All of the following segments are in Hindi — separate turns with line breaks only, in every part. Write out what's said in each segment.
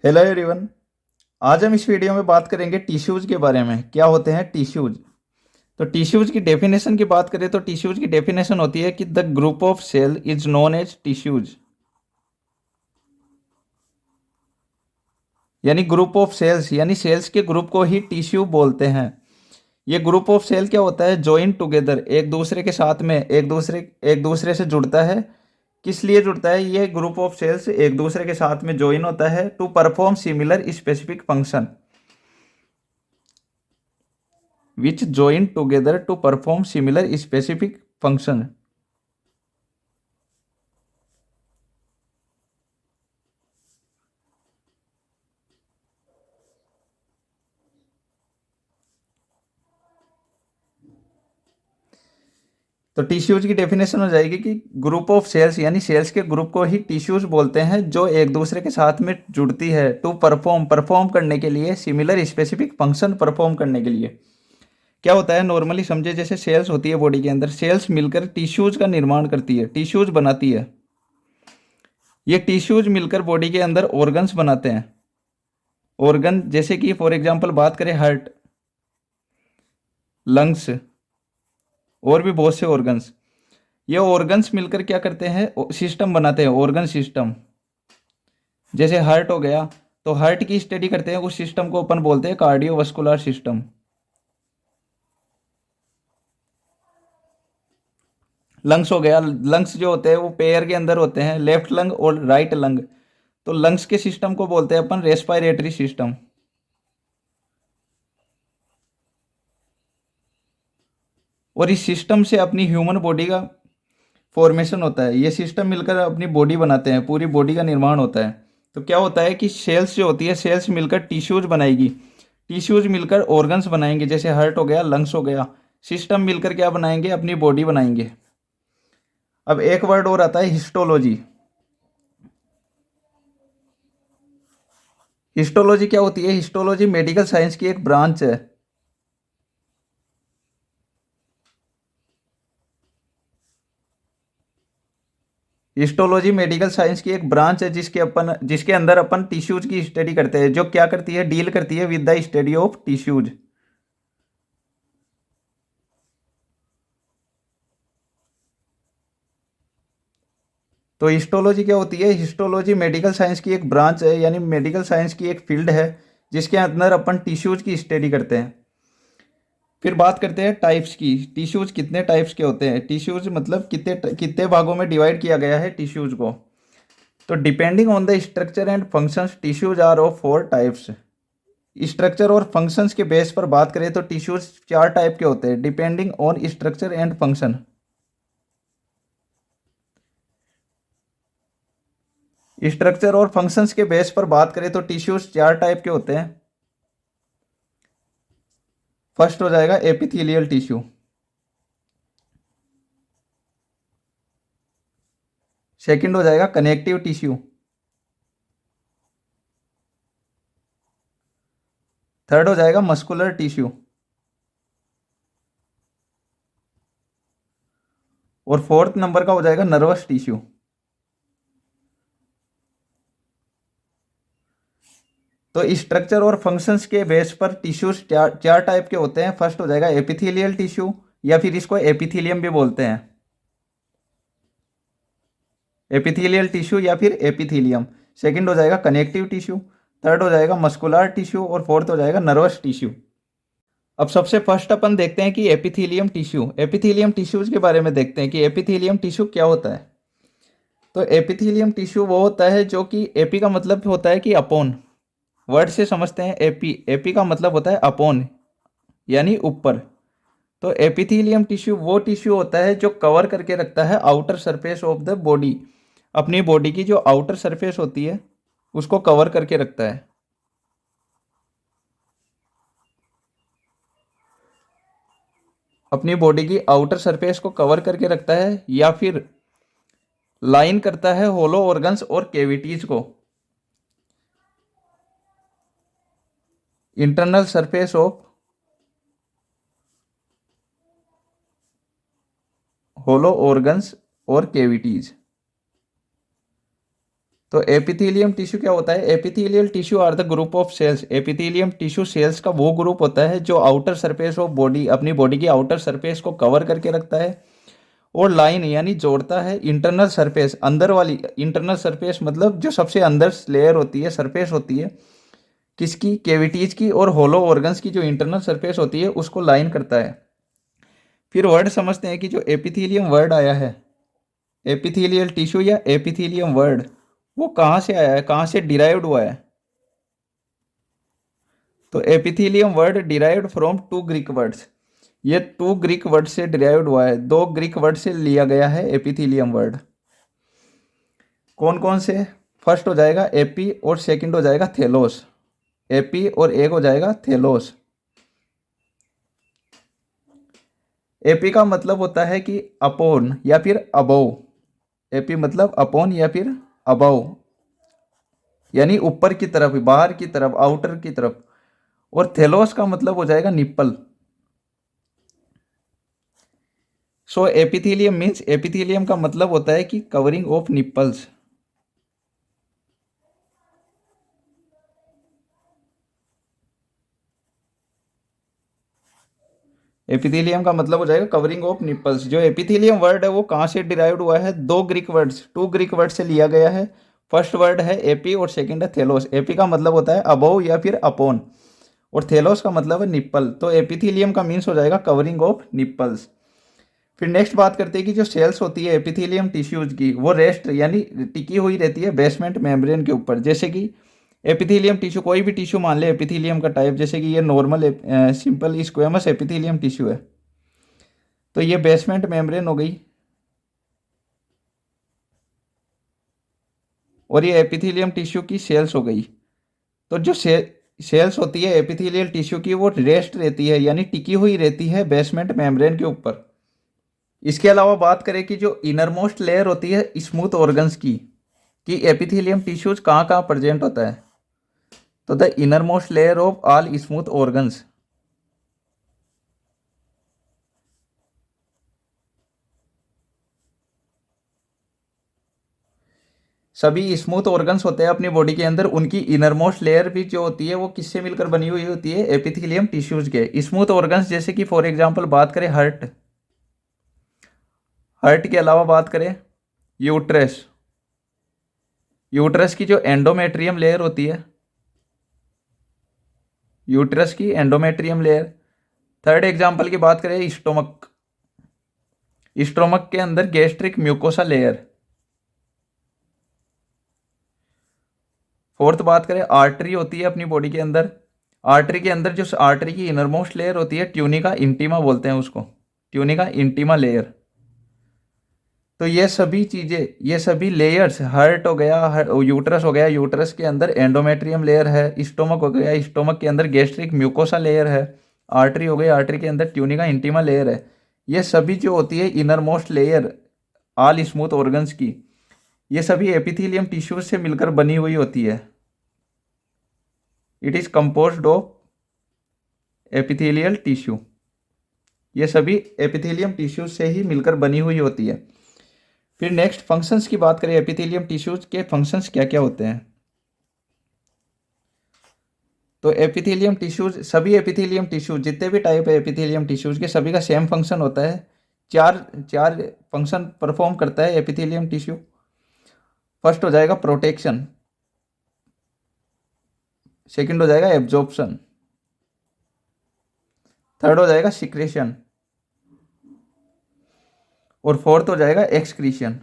Hello everyone. आज हम इस वीडियो में बात करेंगे टिश्यूज के बारे में। क्या होते हैं टिश्यूज? तो टिश्यूज की डेफिनेशन की बात करें तो टिश्यूज की डेफिनेशन होती है कि the group of cell is known as tissues. यानी ग्रुप ऑफ सेल्स यानी सेल्स के ग्रुप को ही टिश्यू बोलते हैं। ये ग्रुप ऑफ सेल क्या होता है? जॉइन टुगेदर, एक दूसरे के साथ में एक दूसरे से जुड़ता है। किस लिए जुड़ता है? ये ग्रुप ऑफ सेल्स एक दूसरे के साथ में ज्वाइन होता है to perform similar specific function, which join together to perform similar specific function। तो टिश्यूज की डेफिनेशन हो जाएगी कि ग्रुप ऑफ सेल्स यानी सेल्स के ग्रुप को ही टिश्यूज बोलते हैं जो एक दूसरे के साथ में जुड़ती है टू परफॉर्म परफॉर्म करने के लिए, सिमिलर स्पेसिफिक फंक्शन परफॉर्म करने के लिए। क्या होता है? नॉर्मली समझे, जैसे सेल्स होती है बॉडी के अंदर, सेल्स मिलकर टिश्यूज का निर्माण करती है, टिश्यूज बनाती है। ये टिश्यूज मिलकर बॉडी के अंदर ऑर्गन्स बनाते हैं। ऑर्गन जैसे कि फॉर एग्जांपल बात करें हार्ट, लंग्स और भी बहुत से ऑर्गन्स। ये ऑर्गन्स मिलकर क्या करते हैं? सिस्टम बनाते हैं, ऑर्गन सिस्टम। जैसे हार्ट हो गया, तो हार्ट की स्टडी करते हैं, उस सिस्टम को अपन बोलते हैं कार्डियोवास्कुलर सिस्टम। लंग्स हो गया, लंग्स जो होते हैं वो पेयर के अंदर होते हैं, लेफ्ट लंग और राइट लंग। तो लंग्स के सिस्टम को बोलते हैं अपन रेस्पिरेटरी सिस्टम। और इस सिस्टम से अपनी ह्यूमन बॉडी का फॉर्मेशन होता है। ये सिस्टम मिलकर अपनी बॉडी बनाते हैं, पूरी बॉडी का निर्माण होता है। तो क्या होता है कि सेल्स जो होती है, सेल्स मिलकर टिश्यूज बनाएगी, टिश्यूज मिलकर ऑर्गन्स बनाएंगे, जैसे हार्ट हो गया, लंग्स हो गया। सिस्टम मिलकर क्या बनाएंगे? अपनी बॉडी बनाएंगे। अब एक वर्ड और आता है हिस्टोलॉजी। हिस्टोलॉजी क्या होती है? हिस्टोलॉजी मेडिकल साइंस की एक ब्रांच है। हिस्टोलॉजी मेडिकल साइंस की एक ब्रांच है जिसके अंदर अपन टिश्यूज की स्टडी करते हैं, जो क्या करती है? डील करती है with the study of tissues. तो हिस्टोलॉजी क्या होती है? हिस्टोलॉजी मेडिकल साइंस की एक ब्रांच है, यानी मेडिकल साइंस की एक फील्ड है जिसके अंदर अपन टिश्यूज की स्टडी करते हैं। फिर बात करते हैं टाइप्स की। टिश्यूज कितने टाइप्स के होते हैं? टिश्यूज मतलब कितने कितने भागों में डिवाइड किया गया है टिश्यूज को। तो depending on the structure and functions tissues are of 4 types. Structure और फंक्शंस के बेस पर बात करें तो टिश्यूज 4 टाइप के होते हैं, depending on structure and function. Structure और फंक्शंस के बेस पर बात करें तो टिश्यूज 4 टाइप के होते हैं। फर्स्ट हो जाएगा एपिथेलियल टिश्यू। सेकंड हो जाएगा कनेक्टिव टिश्यू। थर्ड हो जाएगा मस्कुलर टिश्यू। और फोर्थ नंबर का हो जाएगा नर्वस टिश्यू। तो स्ट्रक्चर और फंक्शंस के बेस पर टिश्यूज चार चार टाइप के होते हैं। फर्स्ट हो जाएगा एपिथेलियल टिश्यू, या फिर इसको एपिथेलियम भी बोलते हैं। एपिथेलियल टिश्यू या फिर एपिथेलियम। सेकंड हो जाएगा कनेक्टिव टिश्यू। थर्ड हो जाएगा मस्कुलर टिश्यू और फोर्थ हो जाएगा नर्वस टिश्यू। अब सबसे फर्स्ट अपन देखते हैं कि एपिथेलियम टिश्यू, एपिथेलियम टिश्यूज के बारे में देखते हैं कि एपिथेलियम टिश्यू क्या होता है। तो एपिथेलियम टिश्यू वो होता है जो कि एपी का मतलब होता है कि अपॉन। वर्ड से समझते हैं एपी, एपी का मतलब होता है अपॉन यानी ऊपर। तो एपिथेलियम टिश्यू वो टिश्यू होता है जो कवर करके रखता है outer surface of the body. अपनी बॉडी की जो आउटर सरफेस होती है उसको कवर करके रखता है। अपनी बॉडी की आउटर सरफेस को कवर करके रखता है, या फिर लाइन करता है होलो ऑर्गन्स और केविटीज को। Internal surface of hollow organs और केविटीज। तो एपिथेलियम टिश्यू क्या होता है? Epithelial tissue are the group of cells. Epithelium tissue cells का वो ग्रुप होता है जो आउटर सरफेस ऑफ बॉडी, अपनी बॉडी की आउटर सरफेस को कवर करके रखता है और लाइन यानी जोड़ता है इंटरनल सरफेस, अंदर वाली इंटरनल सरफेस मतलब जो सबसे अंदर लेयर होती है, सरफेस होती है किसकी? कैविटीज की और होलो ऑर्गन्स की जो इंटरनल सरफेस होती है उसको लाइन करता है। फिर वर्ड समझते हैं कि जो एपिथेलियम वर्ड आया है, एपिथेलियल टिश्यू या एपिथेलियम वर्ड, वो कहाँ से आया है, कहाँ से डिराइव्ड हुआ है? तो epithelium word derived from two Greek words. ये टू ग्रीक वर्ड से डिराइव्ड हुआ है, दो ग्रीक वर्ड से लिया गया है एपिथेलियम वर्ड। कौन कौन से? फर्स्ट हो जाएगा एपी और सेकंड हो जाएगा थेलोस। एपी और एक हो जाएगा थेलोस। एपी का मतलब होता है कि अपॉन या फिर अबव। एपी मतलब अपॉन या फिर अबव, यानी ऊपर की तरफ, बाहर की तरफ, आउटर की तरफ। और थेलोस का मतलब हो जाएगा निप्पल। सो एपिथेलियम मीन्स, एपिथेलियम का मतलब होता है कि कवरिंग ऑफ निप्पल्स। एपिथेलियम का मतलब हो जाएगा कवरिंग ऑफ निप्पल्स। जो एपिथेलियम वर्ड है वो कहाँ से डिराइव्ड हुआ है? दो Greek words, two Greek word से लिया गया है। फर्स्ट वर्ड है एपी और सेकंड है थेलोस। एपी का मतलब होता है अबोव या फिर अपॉन, और थेलोस का मतलब है निप्पल। तो एपिथेलियम का मीन्स हो जाएगा कवरिंग ऑफ निप्पल्स। फिर नेक्स्ट बात करते हैं कि जो सेल्स होती है एपिथेलियम टिश्यूज की, वो रेस्ट यानी टिकी हुई रहती है बेसमेंट मेम्ब्रेन के ऊपर। जैसे कि एपिथेलियम टिश्यू, कोई भी टिश्यू मान ले एपिथेलियम का टाइप, जैसे कि ये normal simple squamous epithelium tissue है, तो ये बेसमेंट मेम्ब्रेन हो गई। और ये एपिथेलियम टिश्यू की सेल्स हो गई। तो जो सेल्स होती है एपिथेलियल टिश्यू की, वो रेस्ट रहती है यानी टिकी हुई रहती है बेसमेंट मेम्ब्रेन के ऊपर। इसके अलावा बात करें कि जो इनरमोस्ट लेयर होती है स्मूथ ऑर्गन्स की, कि एपिथेलियम टिश्यूज कहाँ कहाँ प्रेजेंट होता है? तो the innermost layer of all smooth organs. सभी स्मूथ ऑर्गन्स होते हैं अपनी बॉडी के अंदर, उनकी इनरमोस्ट लेयर भी जो होती है वो किससे मिलकर बनी हुई होती है? एपिथेलियम टिश्यूज के। स्मूथ ऑर्गन्स जैसे कि फॉर एग्जांपल बात करें हार्ट, हार्ट के अलावा बात करें यूट्रस, यूट्रस की जो एंडोमेट्रियम लेयर होती है, यूट्रस की एंडोमेट्रियम लेयर। थर्ड एग्जांपल की बात करें स्टोमक, स्टोमक के अंदर गैस्ट्रिक म्यूकोसा लेयर। फोर्थ बात करें आर्टरी होती है अपनी बॉडी के अंदर, आर्टरी के अंदर जो आर्टरी की इनरमोस्ट लेयर होती है ट्यूनिका इंटीमा बोलते हैं उसको, ट्यूनिका इंटीमा लेयर। तो ये सभी चीज़ें, ये सभी लेयर्स, हार्ट हो गया, यूट्रस हो गया, यूट्रस के अंदर एंडोमेट्रियम लेयर है, स्टोमक हो गया, स्टोमक के अंदर गैस्ट्रिक म्यूकोसा लेयर है, आर्टरी हो गई, आर्टरी के अंदर ट्यूनिका इंटीमा लेयर है। ये सभी जो होती है inner most layer all smooth organs की, ये सभी एपिथेलियम टिश्यूज से मिलकर बनी हुई होती है। It is composed of epithelial tissue. ये सभी एपिथेलियम टिश्यूज से ही मिलकर बनी हुई होती है। फिर नेक्स्ट फंक्शंस की बात करें, एपिथेलियम टिश्यूज के फंक्शंस क्या क्या होते हैं? तो एपिथेलियम टिश्यूज, सभी एपिथेलियम टिश्यूज जितने भी टाइप है एपिथेलियम टिश्यूज के, सभी का सेम फंक्शन होता है। चार चार फंक्शन परफॉर्म करता है एपिथेलियम टिश्यू। फर्स्ट हो जाएगा प्रोटेक्शन, सेकंड हो जाएगा एब्जॉर्प्शन, थर्ड हो जाएगा सिक्रेशन, और फोर्थ हो जाएगा एक्सक्रीशन।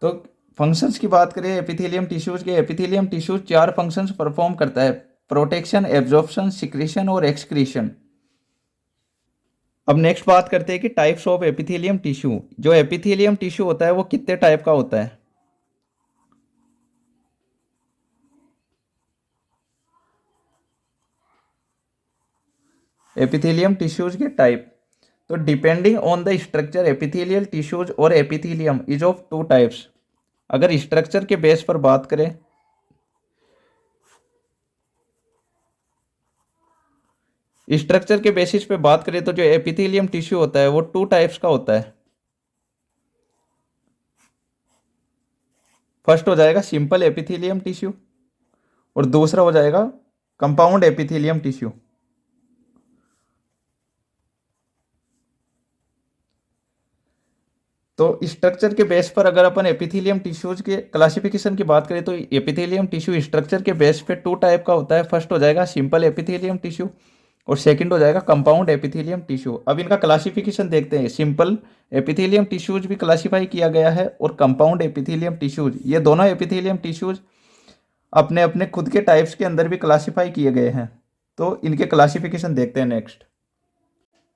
तो फंक्शंस की बात करें एपिथेलियम टिश्यूज के, एपिथेलियम टिश्यूज चार फंक्शंस परफॉर्म करता है, प्रोटेक्शन, एब्जॉर्प्शन, सिक्रेशन और एक्सक्रीशन। अब नेक्स्ट बात करते हैं कि टाइप्स ऑफ एपिथेलियम टिश्यू। जो एपिथेलियम टिश्यू होता है वो कितने टाइप का होता है? एपिथेलियम टिश्यूज के टाइप, तो depending on the structure epithelial tissues और epithelium is of two types. अगर स्ट्रक्चर के बेस पर बात करें, स्ट्रक्चर के बेसिस पे बात करें तो जो एपिथेलियम टिश्यू होता है वो टू टाइप्स का होता है। फर्स्ट हो जाएगा सिंपल एपिथेलियम टिश्यू और दूसरा हो जाएगा कंपाउंड एपिथेलियम टिश्यू। तो स्ट्रक्चर के बेस पर अगर अपन एपिथेलियम टिश्यूज के क्लासिफिकेशन की बात करें तो एपिथेलियम टिश्यू स्ट्रक्चर के बेस पे टू टाइप का होता है। फर्स्ट हो जाएगा सिंपल एपिथेलियम टिश्यू और सेकंड हो जाएगा कंपाउंड एपिथेलियम टिश्यू। अब इनका क्लासिफिकेशन देखते हैं। सिंपल एपिथेलियम टिश्यूज भी क्लासिफाई किया गया है और कंपाउंड एपिथेलियम टिश्यूज, ये दोनों एपिथेलियम टिश्यूज अपने अपने खुद के टाइप्स के अंदर भी क्लासिफाई किए गए हैं। तो इनके क्लासिफिकेशन देखते हैं नेक्स्ट।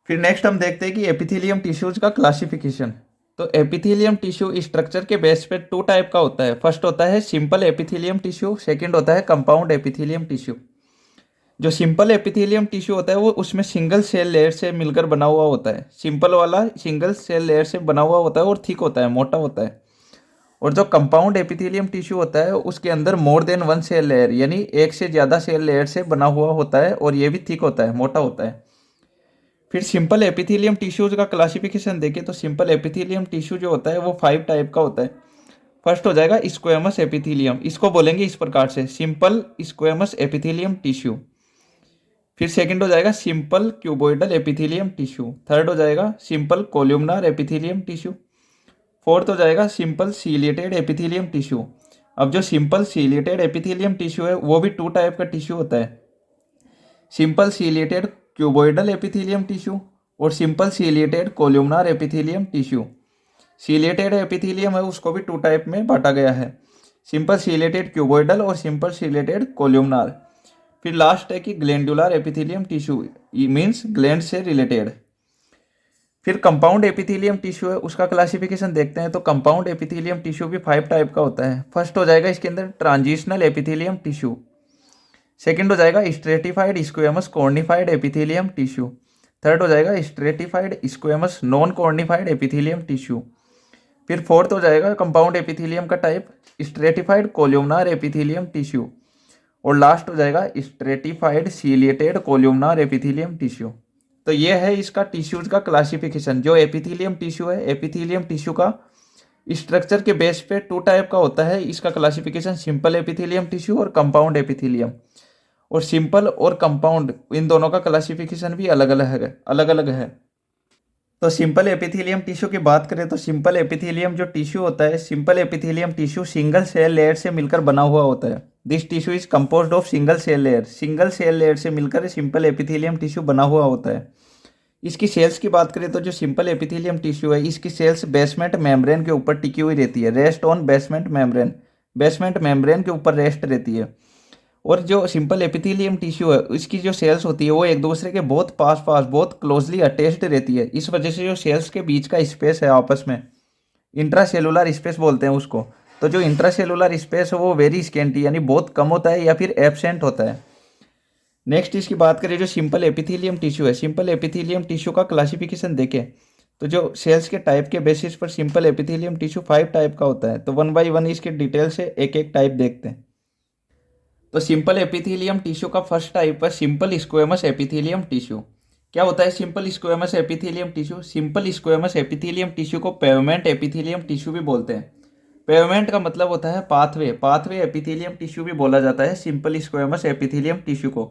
फिर नेक्स्ट हम देखते हैं कि एपिथेलियम टिश्यूज का क्लासिफिकेशन। तो एपिथेलियम टिश्यू स्ट्रक्चर के बेस पे टू टाइप का होता है। फर्स्ट होता है सिंपल एपिथेलियम टिश्यू, सेकंड होता है कंपाउंड एपिथेलियम टिश्यू। जो सिंपल एपिथेलियम टिश्यू होता है वो उसमें सिंगल सेल लेयर से मिलकर बना हुआ होता है। सिंपल वाला सिंगल सेल लेयर से बना हुआ होता है और थिक होता है, मोटा होता है। और जो कंपाउंड एपिथेलियम टिश्यू होता है उसके अंदर more than one cell layer, यानी एक से ज़्यादा सेल लेयर से बना हुआ होता है और ये भी थिक होता है, मोटा होता है। फिर सिंपल एपिथेलियम टिश्यूज का क्लासिफिकेशन देखें तो सिंपल एपिथेलियम टिश्यू जो होता है वो 5 टाइप का होता है। फर्स्ट हो जाएगा स्क्वेमस एपिथेलियम, इसको बोलेंगे इस प्रकार से सिंपल स्क्वेमस एपिथेलियम टिश्यू। फिर सेकंड हो जाएगा simple cuboidal epithelium tissue. Third हो जाएगा simple columnar epithelium tissue. Fourth हो जाएगा सिंपल सीलिएटेड एपिथेलियम टिश्यू। अब जो सिंपल सीलिएटेड एपिथेलियम टिश्यू है वो भी टू टाइप का टिश्यू होता है। Simple ciliated cuboidal epithelium tissue और simple ciliated columnar epithelium tissue. Ciliated epithelium है उसको भी टू टाइप में बांटा गया है, सिंपल सीलिएटेड क्यूबोइडल और सिंपल सीलिएटेड कोल्यूमनार। फिर लास्ट है कि glandular epithelium tissue, means gland से रिलेटेड। फिर कंपाउंड एपिथेलियम टिश्यू है उसका क्लासिफिकेशन देखते हैं। तो कंपाउंड एपिथेलियम टिश्यू भी 5 टाइप का होता है। फर्स्ट हो जाएगा इसके अंदर ट्रांजिशनल एपिथेलियम टिश्यू। सेकंड हो जाएगा stratified squamous cornified epithelium tissue. Third हो जाएगा stratified squamous non cornified epithelium tissue. फिर फोर्थ हो जाएगा कंपाउंड एपिथेलियम का टाइप स्ट्रेटिफाइड कोल्यूमनार एपिथेलियम टिश्यू और लास्ट हो जाएगा stratified ciliated columnar epithelium tissue. तो ये है इसका टिश्यूज का क्लासिफिकेशन। जो एपिथेलियम टिश्यू है, एपिथेलियम टिश्यू का स्ट्रक्चर के बेस पे टू टाइप का होता है। इसका क्लासिफिकेशन सिंपल एपिथेलियम टिश्यू और कंपाउंड एपिथेलियम। और सिंपल और कंपाउंड इन दोनों का क्लासिफिकेशन भी अलग अलग है। तो सिंपल एपिथेलियम टिश्यू की बात करें तो सिंपल एपिथेलियम जो टिश्यू होता है, simple epithelium tissue single cell layer से मिलकर बना हुआ होता है। This tissue is composed of single cell layer. Single cell layer से मिलकर सिंपल एपिथेलियम टिश्यू बना हुआ होता है। इसकी सेल्स की बात करें तो जो सिंपल एपिथेलियम टिश्यू है इसकी सेल्स बेसमेंट मेम्ब्रेन के ऊपर टिकी हुई रहती है, rest on basement membrane. Basement membrane के ऊपर रेस्ट रहती है। और जो सिंपल एपिथेलियम टिश्यू है इसकी जो सेल्स होती है वो एक दूसरे के बहुत पास बहुत क्लोजली अटैच्ड रहती है। इस वजह से जो सेल्स के बीच का स्पेस है आपस में, इंट्रासेलुलर स्पेस बोलते हैं उसको। तो जो इंट्रासेलुलर स्पेस है वो वेरी स्केंटी, यानी बहुत कम होता है या फिर एब्सेंट होता है। नेक्स्ट इसकी बात करें जो सिंपल एपिथेलियम टिश्यू है, सिंपल एपिथेलियम टिश्यू का क्लासिफिकेशन देखें तो जो सेल्स के टाइप के बेसिस पर सिंपल एपिथेलियम टिश्यू 5 टाइप का होता है। तो वन बाय वन इसके डिटेल से एक एक टाइप देखते हैं। तो सिंपल एपिथेलियम टिश्यू का फर्स्ट टाइप है सिंपल स्क्वेमस एपिथेलियम टिश्यू। क्या होता है simple squamous epithelium tissue? Simple squamous epithelium tissue को पेवमेंट एपिथेलियम टिश्यू भी बोलते हैं। पेवमेंट का मतलब होता है पाथवे, पाथवे एपिथेलियम टिश्यू भी बोला जाता है सिंपल स्क्वेमस एपिथेलियम टिश्यू को।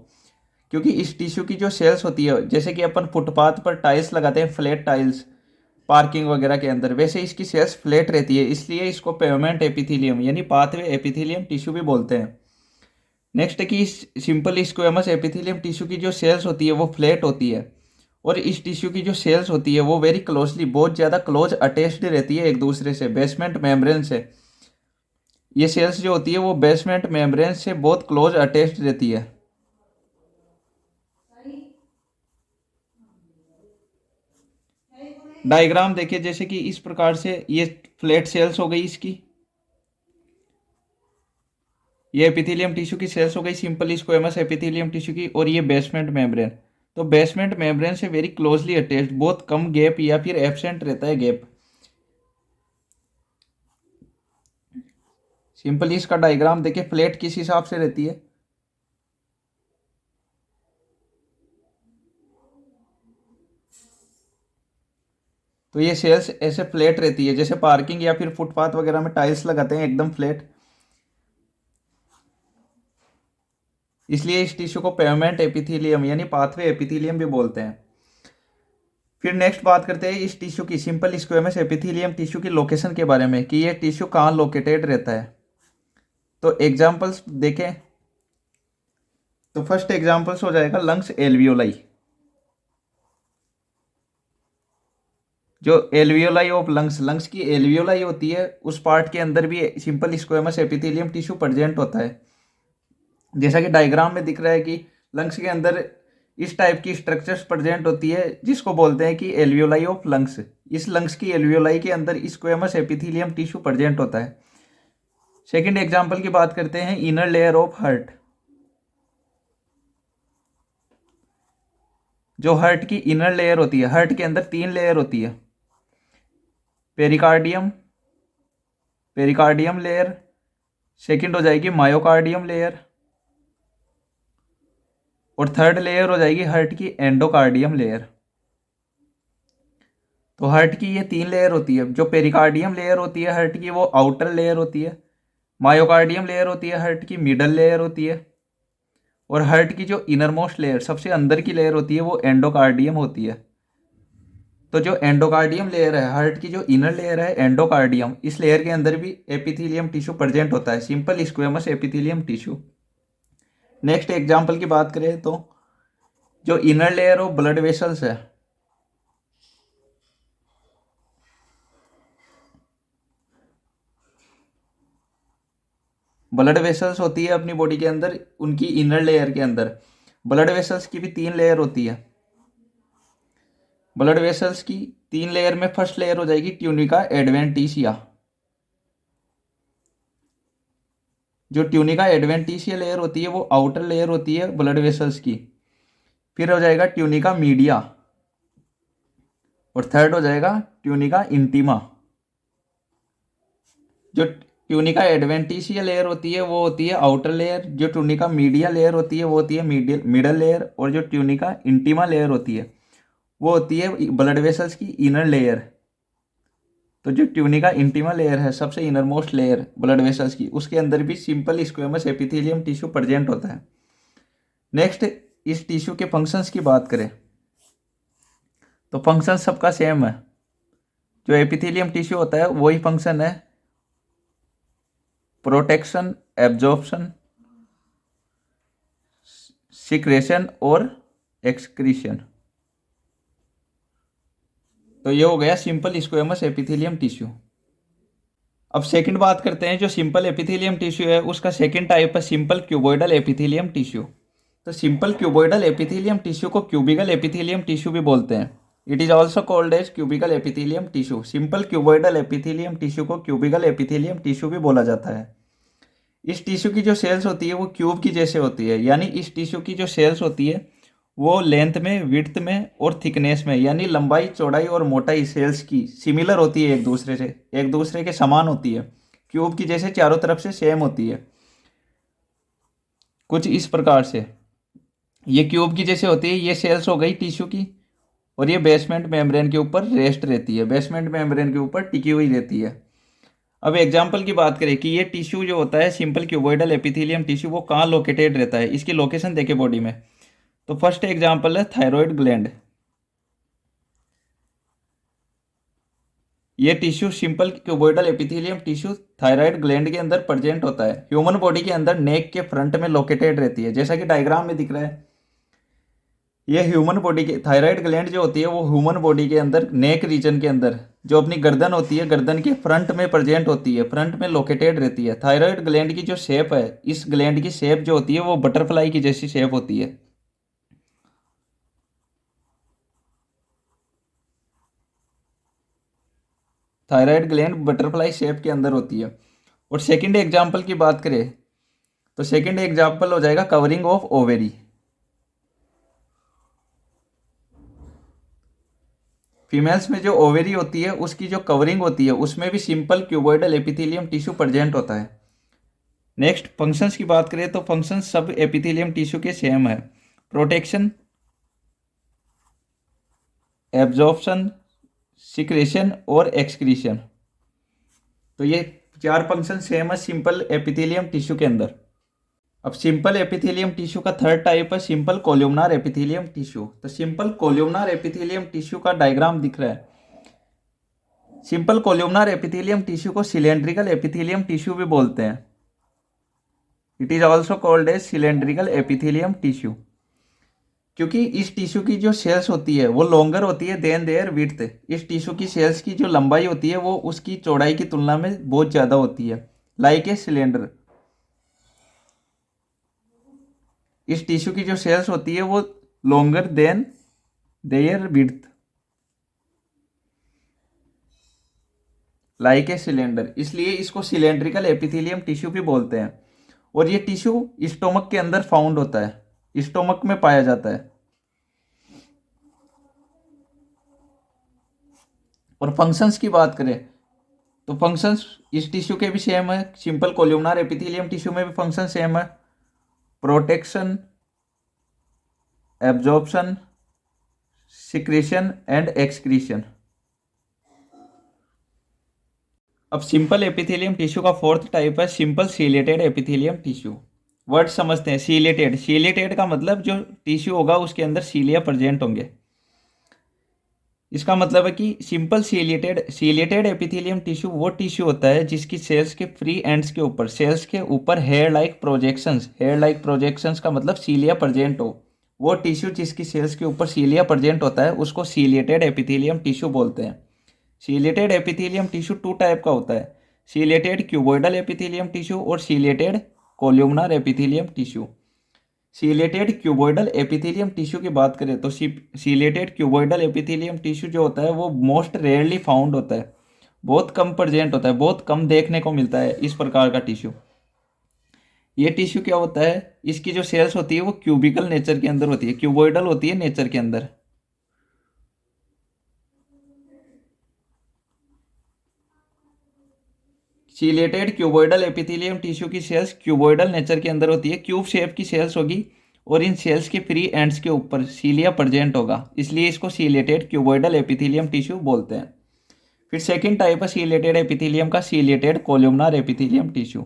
क्योंकि इस टिश्यू की जो सेल्स होती है, जैसे कि अपन फुटपाथ पर टाइल्स लगाते हैं, फ्लैट टाइल्स पार्किंग वगैरह के अंदर, वैसे इसकी सेल्स फ्लैट रहती है, इसलिए इसको पेवमेंट एपिथेलियम यानी पाथवे एपिथेलियम टिश्यू भी बोलते हैं। नेक्स्ट है कि इस सिंपल स्क्वेमस एपिथेलियम टिश्यू की जो सेल्स होती है वो फ्लैट होती है और इस टिश्यू की जो सेल्स होती है वो वेरी क्लोजली, बहुत ज़्यादा क्लोज अटैच्ड रहती है एक दूसरे से, बेसमेंट मेम्ब्रेन से। ये सेल्स जो होती है वो बेसमेंट मेम्ब्रेन से बहुत क्लोज अटैच्ड रहती है। डायग्राम देखिए जैसे कि इस प्रकार से, ये फ्लैट सेल्स हो गई इसकी, ये एपिथेलियम टिश्यू की सेल्स हो गई सिंपल स्क्वेमस एपिथेलियम टिश्यू की, और ये बेसमेंट मेम्ब्रेन। तो बेसमेंट मेम्ब्रेन से वेरी क्लोजली अटैच्ड, बहुत कम गैप या फिर एब्सेंट रहता है गैप। सिंपली इसका डायग्राम देखिए, फ्लैट किस हिसाब से रहती है। तो ये सेल्स ऐसे फ्लैट रहती है, जैसे पार्किंग या फिर फुटपाथ वगैरह में टाइल्स लगाते हैं एकदम फ्लैट, इसलिए इस टिश्यू को पेवमेंट एपिथेलियम यानी पाथवे एपिथेलियम भी बोलते हैं। फिर नेक्स्ट बात करते हैं इस टिश्यू की, सिंपल स्क्वेमस एपिथेलियम टिश्यू की लोकेशन के बारे में, कि ये टिश्यू कहाँ लोकेटेड रहता है। तो एग्जांपल्स देखें, तो फर्स्ट एग्जांपल्स हो जाएगा लंग्स एल्वियोलाई। जो एल्वियोलाई ऑफ लंग्स, लंग्स की एल्वियोलाई होती है, उस पार्ट के अंदर भी simple squamous epithelium tissue present होता है। जैसा कि डायग्राम में दिख रहा है कि लंग्स के अंदर इस टाइप की स्ट्रक्चर्स प्रेजेंट होती है, जिसको बोलते हैं कि एल्वियोलाई ऑफ लंग्स। इस लंग्स की एल्वियोलाई के अंदर स्क्वेमस एपिथेलियम टिश्यू प्रेजेंट होता है। सेकंड एग्जांपल की बात करते हैं, इनर लेयर ऑफ हार्ट। जो हार्ट की इनर लेयर होती है, हार्ट के अंदर 3 लेयर होती है, पेरिकार्डियम, पेरिकार्डियम लेयर, सेकंड हो जाएगी मायोकार्डियम लेयर, और थर्ड लेयर हो जाएगी हार्ट की एंडोकार्डियम लेयर। तो हार्ट की ये 3 लेयर होती है। जो पेरिकार्डियम लेयर होती है हार्ट की, वो आउटर लेयर होती है। मायोकार्डियम लेयर होती है हार्ट की, मिडल लेयर होती है। और हार्ट की जो इनर मोस्ट लेयर, सबसे अंदर की लेयर होती है, वो एंडोकार्डियम होती है। तो जो एंडोकार्डियम लेयर है, हार्ट की जो इनर लेयर है एंडोकार्डियम, इस लेयर के अंदर भी एपिथेलियम टिश्यू प्रेजेंट होता है, simple squamous epithelium tissue. Next example की बात करें तो जो inner layer of blood vessels है, ब्लड वेसल्स होती है अपनी बॉडी के अंदर, उनकी इनर लेयर के अंदर ब्लड वेसल्स की भी 3 लेयर होती है। ब्लड वेसल्स की 3 लेयर में फर्स्ट लेयर हो जाएगी ट्यूनिका एडवेंटिशिया। जो ट्यूनिका एडवेंटिशिया लेयर होती है, वो आउटर लेयर होती है ब्लड वेसल्स की। फिर हो जाएगा ट्यूनिका मीडिया, और थर्ड हो जाएगा ट्यूनिका इंटीमा। जो ट्यूनिका एडवेंटिशिया लेयर होती है, वो होती है आउटर लेयर। जो ट्यूनिका मीडिया लेयर होती है, वो होती है मिडल लेयर। और जो ट्यूनिका इंटीमा लेयर होती है, वो होती है ब्लड वेसल्स की इनर लेयर। तो जो ट्यूनिका इंटीमा लेयर है, सबसे inner most layer blood vessels की, उसके अंदर भी simple squamous epithelium tissue present होता है। नेक्स्ट, इस टिश्यू के फंक्शंस की बात करें तो फंक्शन सबका सेम है। जो एपिथेलियम टिश्यू होता है, वही फंक्शन है, प्रोटेक्शन, एब्जॉर्प्शन, सिक्रेशन और एक्सक्रीशन। तो ये हो गया सिंपल स्क्वेमस एपिथेलियम टिश्यू। अब सेकंड बात करते हैं, जो सिंपल एपिथेलियम टिश्यू है, उसका सेकंड टाइप है सिंपल क्यूबॉइडल एपिथेलियम टिश्यू। तो सिंपल क्यूबॉइडल एपिथेलियम टिश्यू को क्यूबिकल एपिथेलियम टिश्यू भी बोलते हैं। It is also called as cubical epithelium tissue. Simple cuboidal epithelium tissue को क्यूबिकल एपिथेलियम टिश्यू भी बोला जाता है। इस टिश्यू की जो सेल्स होती है, वो क्यूब की जैसे होती है, यानी इस टिश्यू की जो सेल्स होती है, वो लेंथ में, विड्थ में और थिकनेस में, यानी लंबाई, चौड़ाई और मोटाई सेल्स की सिमिलर होती है, एक दूसरे के समान होती है, क्यूब की जैसे चारों तरफ से सेम होती है। कुछ इस प्रकार से ये क्यूब की जैसे होती है। ये सेल्स हो गई टिश्यू की, और ये बेसमेंट मेम्ब्रेन के ऊपर रेस्ट रहती है, बेसमेंट मेम्ब्रेन के ऊपर टिकी हुई रहती है। अब एग्जाम्पल की बात करें कि ये टिश्यू जो होता है सिंपल क्यूबॉइडल एपिथेलियम टिश्यू, वो कहाँ लोकेटेड रहता है, इसकी लोकेशन देखे बॉडी में। तो फर्स्ट एग्जाम्पल है थायराइड ग्लैंड। ये tissue simple cuboidal epithelium tissue thyroid gland के अंदर प्रेजेंट होता है। ह्यूमन बॉडी के अंदर नेक के फ्रंट में लोकेटेड रहती है, जैसा कि डायग्राम में दिख रहा है। ये ह्यूमन बॉडी के थायराइड ग्लैंड जो होती है, वो ह्यूमन बॉडी के अंदर नेक रीजन के अंदर, जो अपनी गर्दन होती है, गर्दन के फ्रंट में प्रेजेंट होती है, फ्रंट में लोकेटेड रहती है। थायराइड ग्लैंड की जो शेप है, इस ग्लैंड की शेप जो होती है, वो बटरफ्लाई की जैसी शेप होती है। थायराइड ग्लैंड बटरफ्लाई शेप के अंदर होती है। और सेकंड एग्जाम्पल की बात करें तो सेकंड एग्जाम्पल हो जाएगा कवरिंग ऑफ ओवेरी। फीमेल्स में जो ओवेरी होती है, उसकी जो कवरिंग होती है, उसमें भी simple cuboidal epithelium tissue present होता है। नेक्स्ट, फंक्शंस की बात करें तो फंक्शंस सब एपिथेलियम टिश्यू के सेम है। प्रोटेक्शन, एब्जॉर्प्शन, सिक्रेशन और एक्सक्रीशन। तो ये 4 फंक्शन सेम है सिंपल एपिथेलियम टिश्यू के अंदर। अब सिंपल एपिथेलियम टिश्यू का थर्ड टाइप है सिंपल कोल्यूमनार एपिथेलियम टिश्यू। तो सिंपल कोल्यूमनार एपिथेलियम टिश्यू का डायग्राम दिख रहा है। सिंपल कोल्यूमनार एपिथेलियम टिश्यू को सिलेंड्रिकल एपिथेलियम टिश्यू भी बोलते हैं। It is also called as cylindrical epithelium tissue, क्योंकि इस टिश्यू की जो सेल्स होती है वो लॉन्गर होती है देन देयर विड्थ। इस टिश्यू की सेल्स की जो लंबाई होती है वो उसकी चौड़ाई की तुलना में बहुत ज़्यादा होती है, लाइक ए सिलेंडर। इस टिश्यू की जो सेल्स होती है वो longer than their width, like a cylinder, इसलिए इसको सिलेंड्रिकल एपिथेलियम टिश्यू भी बोलते हैं। और ये टिश्यू स्टोमक के अंदर फाउंड होता है, स्टोमक में पाया जाता है। और फंक्शंस की बात करें तो फंक्शंस इस टिश्यू के भी सेम है, सिंपल कोल्यूमनार एपिथेलियम टिश्यू में भी फंक्शन सेम है। Protection, absorption, secretion and excretion. अब सिंपल एपिथेलियम टिश्यू का फोर्थ टाइप है simple ciliated epithelium tissue. Word समझते हैं। सीलेटेड, सीलेटेड का मतलब जो टिश्यू होगा उसके अंदर सीलिया प्रेजेंट होंगे। इसका मतलब है कि सिंपल सीलेटेड एपिथेलियम टिश्यू वो टिश्यू होता है जिसकी सेल्स के फ्री एंड्स के ऊपर, सेल्स के ऊपर हेयर लाइक प्रोजेक्शंस का मतलब सीलिया प्रेजेंट हो। वो टिश्यू जिसकी सेल्स के ऊपर सीलिया प्रेजेंट होता है उसको सीलेटेड एपिथेलियम टिश्यू बोलते हैं। सीलेटेड एपिथेलियम टिश्यू 2 टाइप का होता है, सीलेटेड क्यूबॉइडल एपिथेलियम टिश्यू और ciliated columnar epithelium tissue. Ciliated cuboidal epithelium tissue की बात करें तो सीलेटेड क्यूबॉइडल एपिथेलियम टिश्यू जो होता है वो मोस्ट रेयरली फाउंड होता है, बहुत कम प्रेजेंट होता है, बहुत कम देखने को मिलता है इस प्रकार का टिश्यू। ये टिश्यू क्या होता है, इसकी जो सेल्स होती है वो क्यूबिकल नेचर के अंदर होती है, क्यूबॉइडल होती है नेचर के अंदर। सीलेटेड क्यूबॉइडल एपिथेलियम टिश्यू की सेल्स क्यूबॉइडल नेचर के अंदर होती है, क्यूब शेप की सेल्स होगी और इन सेल्स के फ्री एंड्स के ऊपर सीलिया प्रेजेंट होगा, इसलिए इसको सीलेटेड क्यूबॉइडल एपिथेलियम टिश्यू बोलते हैं। फिर सेकंड टाइप है सीलेटेड एपिथेलियम का सीलेटेड कोल्यूमनार एपिथेलियम टिश्यू।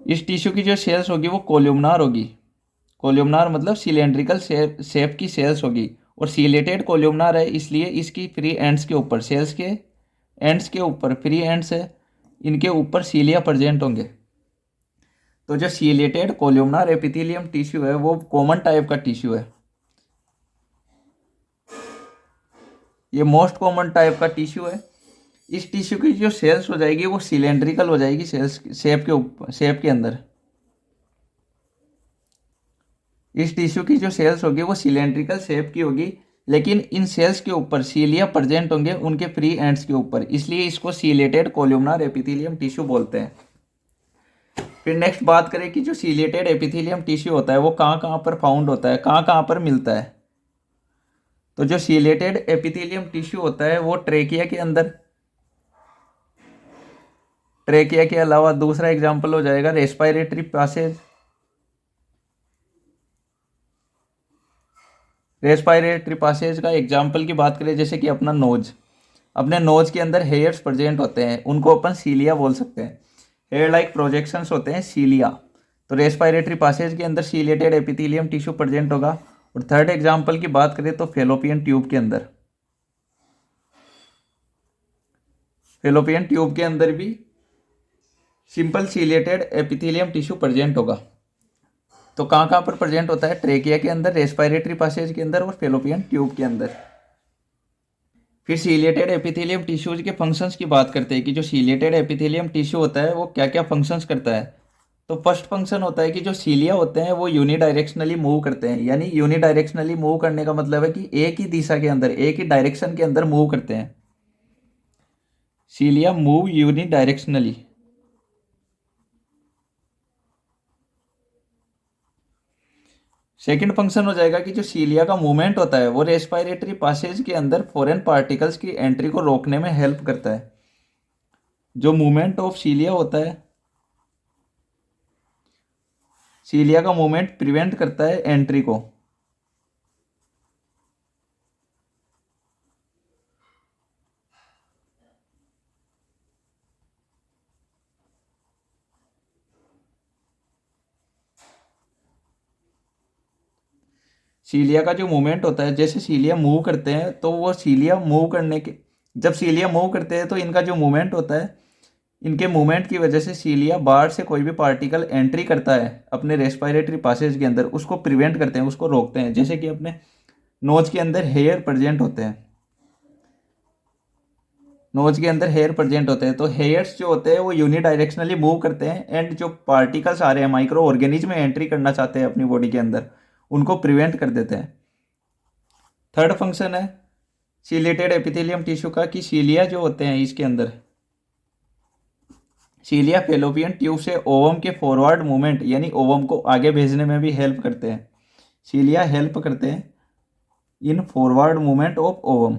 इस टिश्यू की जो सेल्स होगी वो कोल्यूमनार होगी। कोल्यूमनार मतलब सिलेंड्रिकल शेप की सेल्स होगी और सीलेटेड कोल्यूमनार है इसलिए इसकी फ्री एंड्स के ऊपर, सेल्स के एंड्स के ऊपर फ्री एंड्स है, इनके ऊपर सीलिया प्रेजेंट होंगे। तो जो सीलेटेड कोल्यूमनार एपिथेलियम टिश्यू है वो कॉमन टाइप का टिश्यू है, ये मोस्ट कॉमन टाइप का टिश्यू है। इस टिश्यू की जो सेल्स हो जाएगी वो सिलेंड्रिकल हो जाएगी, सेल्स शेप के ऊपर, शेप के अंदर। इस टिश्यू की जो सेल्स होगी वो सिलेंड्रिकल शेप की होगी, लेकिन इन सेल्स के ऊपर सीलिया प्रेजेंट होंगे उनके फ्री एंड्स के ऊपर, इसलिए इसको सीलेटेड कोल्यूमनार एपिथेलियम टिश्यू बोलते हैं। फिर नेक्स्ट बात करें कि जो सीलेटेड एपिथेलियम टिश्यू होता है वो कहाँ कहाँ पर फाउंड होता है, कहाँ कहाँ पर मिलता है। तो जो सीलेटेड एपिथेलियम टिश्यू होता है वो ट्रेकिया के अंदर, ट्रेकिया के अलावा दूसरा एग्जाम्पल हो जाएगा रेस्पिरेटरी पैसेज। रेस्पिरेटरी पैसेज का एग्जाम्पल की बात करें जैसे कि अपना नोज, अपने नोज के अंदर हेयर्स प्रेजेंट होते हैं उनको अपन सीलिया बोल सकते हैं, हेयर लाइक प्रोजेक्शंस होते हैं सीलिया। तो रेस्पिरेटरी पैसेज के अंदर सीलेटेड एपिथेलियम टिश्यू प्रेजेंट होगा। और थर्ड एग्जाम्पल की बात करें तो फेलोपियन ट्यूब के अंदर, फेलोपियन ट्यूब के अंदर भी simple ciliated epithelium tissue present होगा। तो कहाँ कहाँ पर प्रेजेंट होता है, ट्रेकिया के अंदर, रेस्पिरेटरी पैसेज के अंदर और फेलोपियन ट्यूब के अंदर। फिर सीलेटेड एपिथेलियम टिश्यूज के फंक्शंस की बात करते हैं कि जो सीलेटेड एपिथेलियम टिश्यू होता है वो क्या क्या फंक्शंस करता है। तो फर्स्ट फंक्शन होता है कि जो सीलिया होते हैं वो यूनिडायरेक्शनली मूव करते हैं, यानी यूनिडायरेक्शनली मूव करने का मतलब है कि एक ही दिशा के अंदर, एक ही डायरेक्शन के अंदर मूव करते हैं। सीलिया मूव यूनिडायरेक्शनली। सेकंड फंक्शन हो जाएगा कि जो सीलिया का मूवमेंट होता है वो रेस्पिरेटरी पैसेज के अंदर फॉरेन पार्टिकल्स की एंट्री को रोकने में हेल्प करता है। जो मूवमेंट ऑफ सीलिया होता है, सीलिया का मूवमेंट प्रिवेंट करता है एंट्री को। सीलिया का जो मूवमेंट होता है, जैसे सीलिया मूव करते हैं तो वो सीलिया मूव करने के, जब सीलिया मूव करते हैं तो इनका जो मूवमेंट होता है, इनके मूवमेंट की वजह से सीलिया बाहर से कोई भी पार्टिकल एंट्री करता है अपने रेस्पिरेटरी पासेज के अंदर, उसको प्रिवेंट करते हैं, उसको रोकते हैं। जैसे कि अपने नोज के अंदर हेयर प्रेजेंट होते हैं, नोज के अंदर हेयर प्रेजेंट होते हैं, तो हेयर्स जो होते हैं वो यूनिडायरेक्शनली मूव करते हैं एंड जो पार्टिकल्स आ रहे हैं माइक्रो ऑर्गेनिज्म में एंट्री करना चाहते हैं अपनी बॉडी के अंदर, उनको प्रिवेंट कर देते हैं। थर्ड फंक्शन है सीलेटेड एपिथेलियम टिश्यू का, कि सीलिया जो होते हैं इसके अंदर, सीलिया फेलोपियन ट्यूब से ओवम के फॉरवर्ड मूवमेंट यानी ओवम को आगे भेजने में भी हेल्प करते हैं। सीलिया हेल्प करते हैं in forward movement of ovum.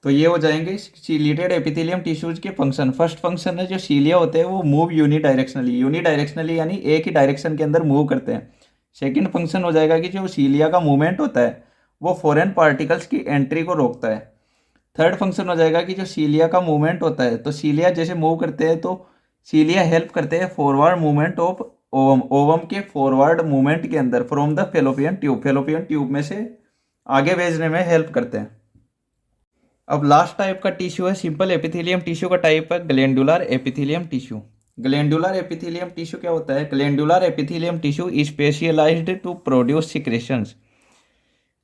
तो ये हो जाएंगे सीलिएटेड एपिथेलियम टिश्यूज के फंक्शन। फर्स्ट फंक्शन है जो सीलिया होते हैं वो मूव यूनिडायरेक्शनली, यूनिडायरेक्शनली यानी एक ही डायरेक्शन के अंदर मूव करते हैं। सेकंड फंक्शन हो जाएगा कि जो सीलिया का मूवमेंट होता है वो फॉरेन पार्टिकल्स की एंट्री को रोकता है। थर्ड फंक्शन हो जाएगा कि जो सीलिया का मूवमेंट होता है, तो सीलिया जैसे मूव करते हैं तो सीलिया हेल्प करते हैं forward movement of ovum, ovum के फॉरवर्ड मूवमेंट के अंदर from the fallopian tube, fallopian tube में से आगे भेजने में हेल्प करते हैं। अब लास्ट टाइप का टिश्यू है सिंपल एपिथेलियम टिश्यू का टाइप है glandular epithelium tissue. Glandular epithelium tissue क्या होता है? Glandular epithelium tissue specialized to produce secretions.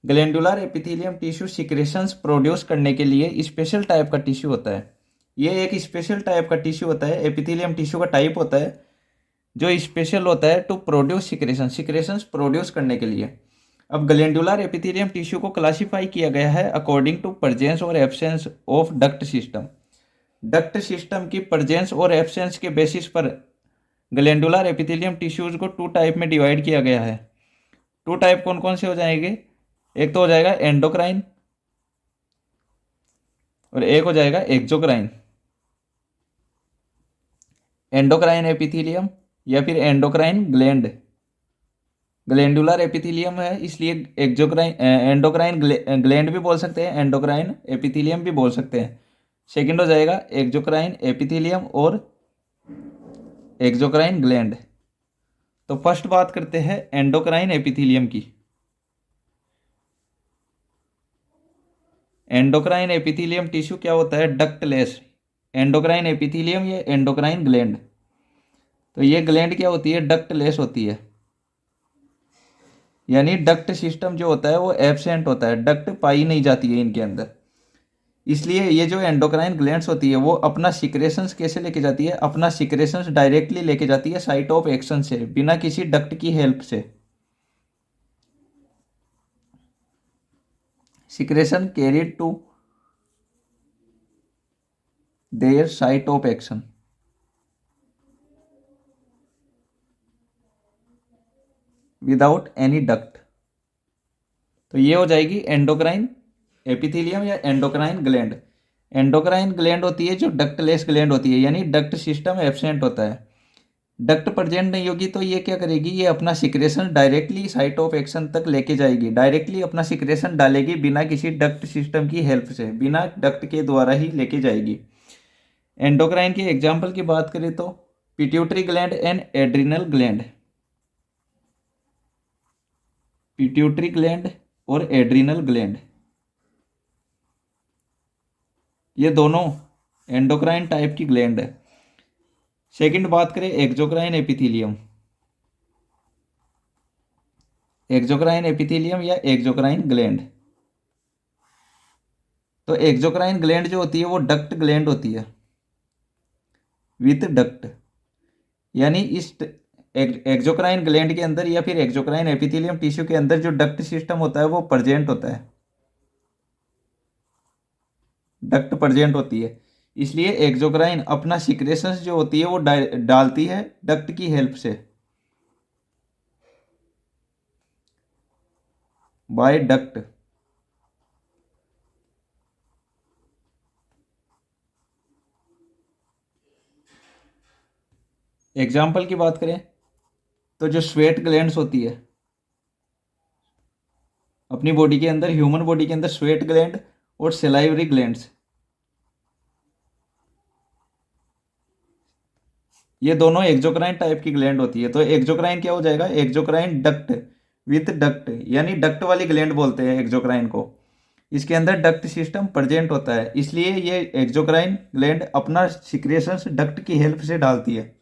Glandular epithelium tissue secretions produce करने के लिए स्पेशल टाइप का टिश्यू होता है। ये एक स्पेशल टाइप का टिश्यू होता है, एपिथेलियम टिश्यू का टाइप होता है जो स्पेशल होता है to produce secretion, secretions produce करने के लिए। अब ग्लैंडुलर एपिथेलियम टिश्यू को क्लासिफाई किया गया है अकॉर्डिंग टू प्रेजेंस और absence of duct system. Duct system की प्रेजेंस और एब्सेंस के बेसिस पर ग्लैंडुलर एपिथेलियम टिश्यूज को टू टाइप में डिवाइड किया गया है। टू टाइप कौन कौन से हो जाएंगे? एक तो हो जाएगा एंडोक्राइन और एक हो जाएगा एक्सोक्राइन। एंडोक्राइन एपिथेलियम या फिर एंडोक्राइन ग्लैंड, ग्लैंडुलर एपिथेलियम है इसलिए एक्सोक्राइन, एंडोक्राइन ग्लैंड भी बोल सकते हैं, एंडोक्राइन एपिथेलियम भी बोल सकते हैं। सेकंड हो जाएगा एक्सोक्राइन एपिथेलियम और एक्सोक्राइन ग्लैंड। तो फर्स्ट बात करते हैं एंडोक्राइन एपिथेलियम की। एंडोक्राइन एपिथेलियम टिश्यू क्या होता है? डक्टलेस। एंडोक्राइन एपिथेलियम या एंडोक्राइन ग्लैंड, तो ये ग्लैंड क्या होती है? डक्टलेस होती है, यानी डक्ट सिस्टम जो होता है वो एब्सेंट होता है, डक्ट पाई नहीं जाती है इनके अंदर। इसलिए ये जो एंडोक्राइन ग्लैंड्स होती है वो अपना सिक्रेशंस कैसे लेके जाती है? अपना सिक्रेशंस डायरेक्टली लेके जाती है साइट ऑफ एक्शन से, बिना किसी डक्ट की हेल्प से। Secretion carried to their site of action without any duct. तो ये हो जाएगी एंडोक्राइन एपिथेलियम या एंडोक्राइन ग्लैंड। एंडोक्राइन ग्लैंड होती है जो डक्टलेस ग्लैंड होती है, यानी डक्ट सिस्टम एब्सेंट होता है। डक्ट प्रेजेंट नहीं होगी तो ये क्या करेगी? ये अपना secretion directly site of action तक लेके जाएगी, डायरेक्टली अपना सिक्रेशन डालेगी बिना किसी डक्ट सिस्टम की हेल्प से, बिना डक्ट के द्वारा ही लेके जाएगी। एंडोक्राइन के एग्जाम्पल की बात करें तो pituitary gland and adrenal gland, pituitary gland और एड्रिनल ग्लैंड, ये दोनों एंडोक्राइन टाइप की ग्लैंड है। सेकंड बात करें एक्सोक्राइन एपिथेलियम, एक्सोक्राइन एपिथेलियम या एक्सोक्राइन ग्लैंड। तो एक्सोक्राइन ग्लैंड जो होती है वो डक्ट ग्लैंड होती है विथ डक्ट, यानी इस एक्सोक्राइन ग्लैंड के अंदर या फिर एक्सोक्राइन एपिथेलियम टिश्यू के अंदर जो डक्ट सिस्टम होता है वो प्रेजेंट होता है, डक्ट प्रेजेंट होती है। इसलिए एक्सोक्राइन अपना सिक्रेशंस जो होती है वो डालती है डक्ट की हेल्प से, बाय डक्ट। एग्जाम्पल की बात करें तो जो स्वेट ग्लैंड्स होती है, अपनी बॉडी के अंदर, ह्यूमन बॉडी के अंदर स्वेट ग्लैंड और सेलाइवरी ग्लैंड्स, ये दोनों एक्सोक्राइन टाइप की ग्लैंड होती है। तो एक्सोक्राइन क्या हो जाएगा, एक्सोक्राइन डक्ट विथ डक्ट, यानी डक्ट वाली ग्लैंड बोलते हैं एक्सोक्राइन को। इसके अंदर डक्ट सिस्टम प्रेजेंट होता है, इसलिए ये एक्सोक्राइन ग्लैंड अपना सिक्रेशंस डक्ट की हेल्प से डालती है।